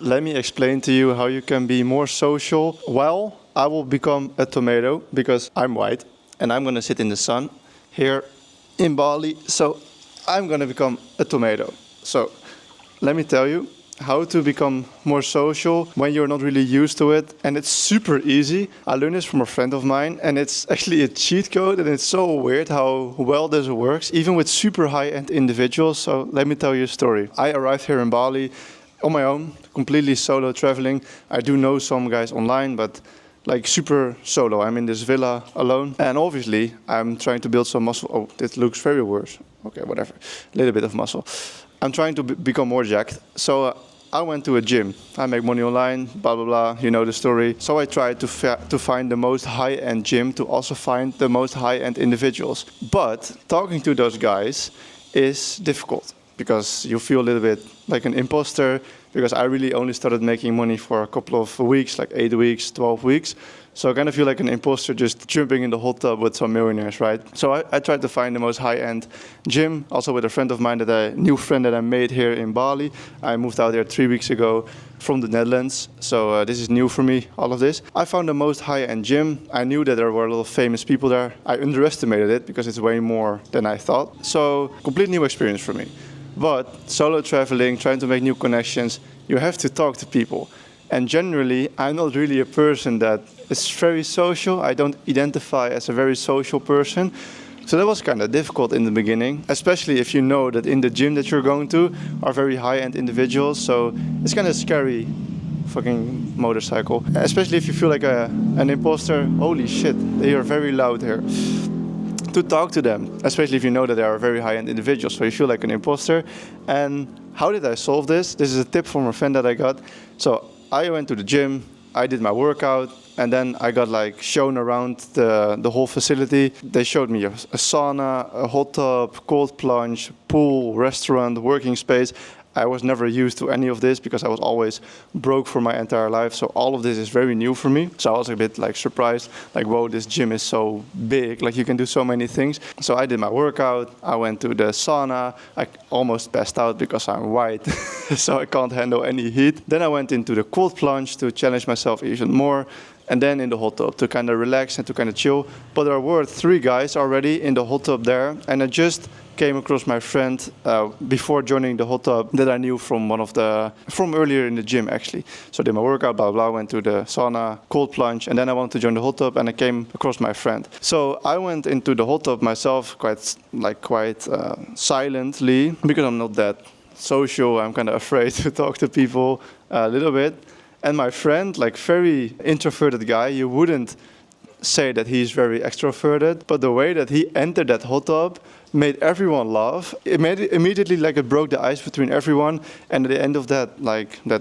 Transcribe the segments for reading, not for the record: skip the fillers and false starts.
Let me explain to you how you can be more social. Well, I will become a tomato because I'm white and I'm gonna sit in the sun here in Bali. So I'm gonna become a tomato. So let me tell you how to become more social when you're not really used to it. And it's super easy. I learned this from a friend of mine, and it's actually a cheat code, and it's so weird how well this works, even with super high-end individuals. So let me tell you a story. I arrived here in Bali on my own, completely solo traveling. I do know some guys online, but like super solo. I'm in this villa alone, and obviously I'm trying to build some muscle. Oh, this looks very worse. Okay, whatever. A little bit of muscle. I'm trying to become more jacked. So I went to a gym. I make money online, blah, blah, blah. You know the story. So I tried to find the most high-end gym to also find the most high-end individuals. But talking to those guys is difficult because you feel a little bit like an imposter, because I really only started making money for a couple of weeks, like 8 weeks, 12 weeks. So I kind of feel like an imposter just jumping in the hot tub with some millionaires, right? So I tried to find the most high-end gym, also with a friend of mine, new friend that I made here in Bali. I moved out there 3 weeks ago from the Netherlands. So this is new for me, all of this. I found the most high-end gym. I knew that there were a lot of famous people there. I underestimated it because it's way more than I thought. So complete new experience for me. But solo traveling, trying to make new connections, you have to talk to people. And generally, I'm not really a person that is very social. I don't identify as a very social person. So that was kind of difficult in the beginning, especially if you know that in the gym that you're going to are very high-end individuals. So it's kind of scary, fucking motorcycle. Especially if you feel like an imposter. Holy shit, they are very loud here. To talk to them, especially if you know that they are very high-end individuals, so you feel like an imposter. And how did I solve this? This is a tip from a friend that I got. So I went to the gym, I did my workout, and then I got like shown around the whole facility. They showed me a sauna, a hot tub, cold plunge, pool, restaurant, working space. I was never used to any of this because I was always broke for my entire life. So all of this is very new for me. So I was a bit like surprised, like, whoa, this gym is so big. Like you can do so many things. So I did my workout. I went to the sauna. I almost passed out because I'm white, so I can't handle any heat. Then I went into the cold plunge to challenge myself even more. And then in the hot tub to kind of relax and to kind of chill. But there were 3 guys already in the hot tub there. And I just came across my friend before joining the hot tub that I knew from earlier in the gym actually. So I did my workout, blah, blah, went to the sauna, cold plunge, and then I wanted to join the hot tub and I came across my friend. So I went into the hot tub myself quite silently because I'm not that social. I'm kind of afraid to talk to people a little bit. And my friend, like very introverted guy, you wouldn't say that he's very extroverted, but the way that he entered that hot tub made everyone laugh. It made it immediately like it broke the ice between everyone. And at the end of that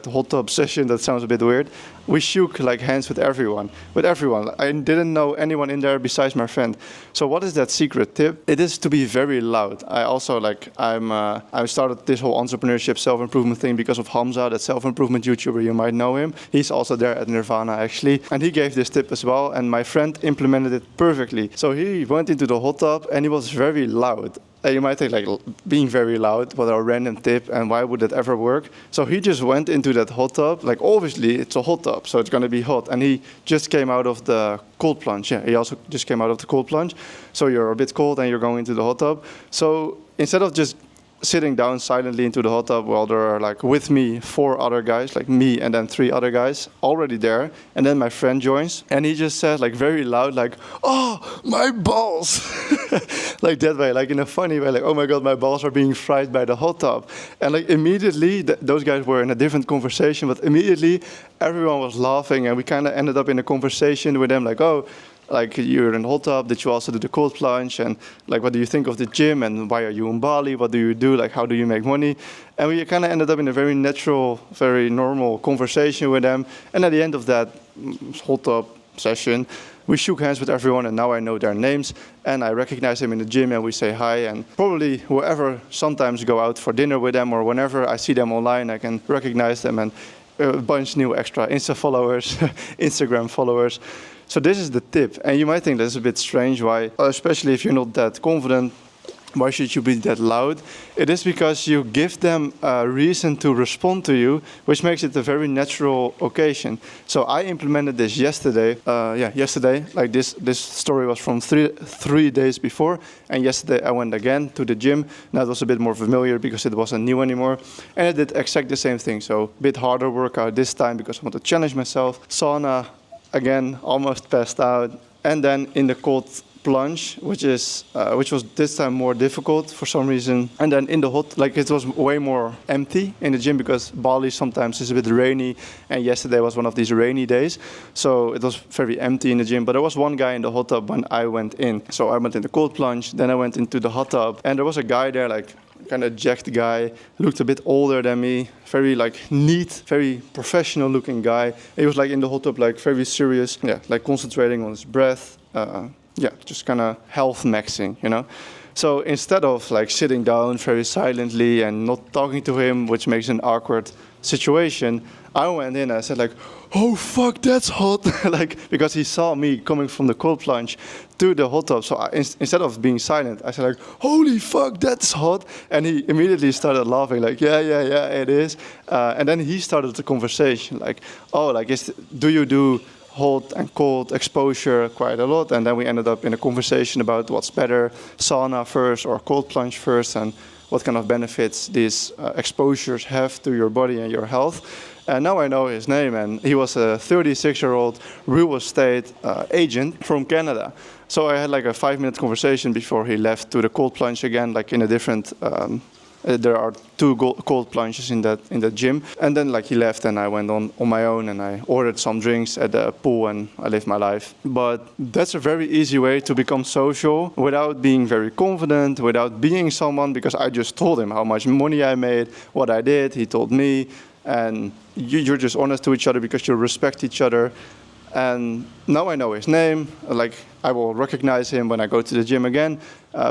hot tub session, that sounds a bit weird, we shook like hands with everyone. I didn't know anyone in there besides my friend. So what is that secret tip? It is to be very loud. I also I started this whole entrepreneurship self-improvement thing because of Hamza, that self-improvement YouTuber, you might know him. He's also there at Nirvana actually. And he gave this tip as well, and my friend implemented it perfectly. So he went into the hot tub and he was very loud. You might think like being very loud, what a random tip, and why would that ever work? So he just went into that hot tub, like obviously it's a hot tub, so it's gonna be hot. And he just came out of the cold plunge. Yeah, he also just came out of the cold plunge. So you're a bit cold and you're going into the hot tub. So instead of just sitting down silently into the hot tub while there are like with me 4 other guys, like me and then 3 other guys already there, and then my friend joins and he just said like very loud, like, oh, my balls, like that way, like in a funny way, like, oh my god, my balls are being fried by the hot tub. And like immediately those guys were in a different conversation, but immediately everyone was laughing and we kind of ended up in a conversation with them, like, oh, like you're in the hot tub, did you also do the cold plunge? And like, what do you think of the gym? And why are you in Bali? What do you do? Like, how do you make money? And we kind of ended up in a very natural, very normal conversation with them. And at the end of that hot tub session, we shook hands with everyone, and now I know their names, and I recognize them in the gym, and we say hi. And probably whoever sometimes go out for dinner with them, or whenever I see them online, I can recognize them, and a bunch new extra Insta followers, Instagram followers. So this is the tip. And you might think that's a bit strange. Why? Especially if you're not that confident, why should you be that loud? It is because you give them a reason to respond to you, which makes it a very natural occasion. So I implemented this yesterday. Yesterday. Like this story was from three days before, and yesterday I went again to the gym. Now it was a bit more familiar because it wasn't new anymore, and I did exactly the same thing. So a bit harder workout this time because I want to challenge myself. Sauna again, almost passed out, and then in the cold plunge, which was this time more difficult for some reason. And then in the hot, like it was way more empty in the gym because Bali sometimes is a bit rainy, and yesterday was one of these rainy days, so it was very empty in the gym. But there was one guy in the hot tub when I went in. So I went in the cold plunge, then I went into the hot tub, and there was a guy there, like kind of jacked guy, looked a bit older than me, very like neat, very professional looking guy. He was like in the hot tub, like very serious, like concentrating on his breath. Just kind of health maxing, you know. So instead of like sitting down very silently and not talking to him, which makes an awkward situation, I went in and I said like, "Oh fuck, that's hot!" Like because he saw me coming from the cold plunge to the hot tub. So instead of being silent, I said like, "Holy fuck, that's hot!" And he immediately started laughing like, "Yeah, it is." And then he started the conversation like, "Oh, like do you do hot and cold exposure quite a lot?" And then we ended up in a conversation about what's better, sauna first or cold plunge first, and what kind of benefits these exposures have to your body and your health. And now I know his name, and he was a 36-year-old real estate agent from Canada. So I had like a 5-minute conversation before he left to the cold plunge again, like in a different there are 2 cold plunges in that gym. And then like he left and I went on my own and I ordered some drinks at the pool and I lived my life. But that's a very easy way to become social without being very confident, without being someone, because I just told him how much money I made, what I did, he told me. And you're just honest to each other because you respect each other. And now I know his name, like I will recognize him when I go to the gym again.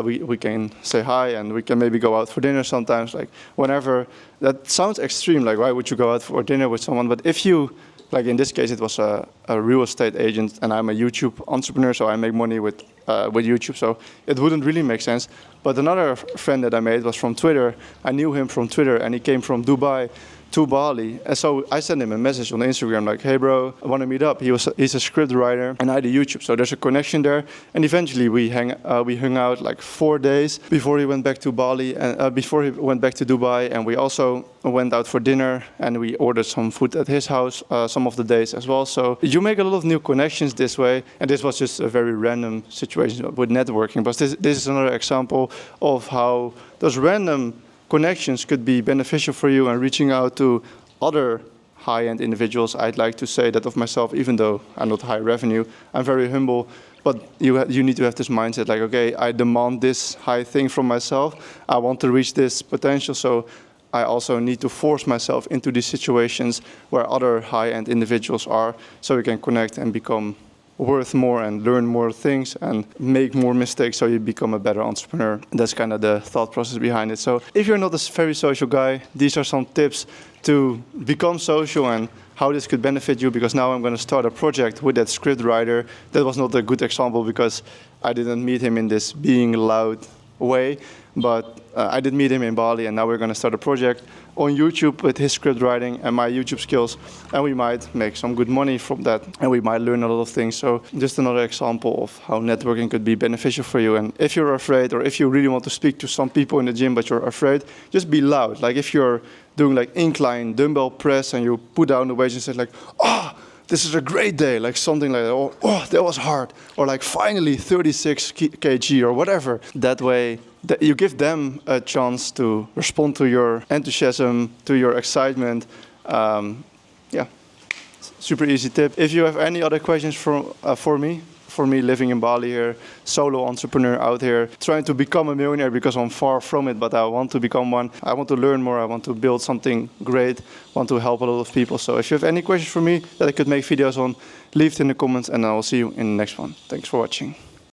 We can say hi and we can maybe go out for dinner sometimes, like whenever. That sounds extreme, like why would you go out for dinner with someone? But if you, like in this case it was a real estate agent and I'm a YouTube entrepreneur, so I make money with YouTube, so it wouldn't really make sense. But another friend that I made was from Twitter. I knew him from Twitter and he came from Dubai to Bali. And so I sent him a message on Instagram like, "Hey bro, I want to meet up." He's a script writer and I do YouTube, so there's a connection there. And eventually we hung out like 4 days before he went back to Bali and before he went back to Dubai. And we also went out for dinner and we ordered some food at his house some of the days as well. So you make a lot of new connections this way. And this was just a very random situation with networking. But this is another example of how those random connections could be beneficial for you and reaching out to other high-end individuals. I'd like to say that of myself, even though I'm not high revenue, I'm very humble. But you need to have this mindset like, okay, I demand this high thing from myself. I want to reach this potential, so I also need to force myself into these situations where other high-end individuals are, so we can connect and become worth more and learn more things and make more mistakes so you become a better entrepreneur. That's kind of the thought process behind it. So if you're not a very social guy, these are some tips to become social and how this could benefit you, because now I'm going to start a project with that script writer. That was not a good example because I didn't meet him in this being loud way, but I did meet him in Bali, and now we're going to start a project on YouTube with his script writing and my YouTube skills, and we might make some good money from that, and we might learn a lot of things. So just another example of how networking could be beneficial for you. And if you're afraid, or if you really want to speak to some people in the gym but you're afraid, just be loud. Like if you're doing like incline dumbbell press and you put down the weights and say like, "Oh, this is a great day," like something like that, or "Oh, that was hard," or like "Finally 36 kg," or whatever. That way, you give them a chance to respond to your enthusiasm, to your excitement. Super easy tip. If you have any other questions for me living in Bali here, solo entrepreneur out here, trying to become a millionaire because I'm far from it, but I want to become one. I want to learn more. I want to build something great. I want to help a lot of people. So if you have any questions for me that I could make videos on, leave it in the comments and I will see you in the next one. Thanks for watching.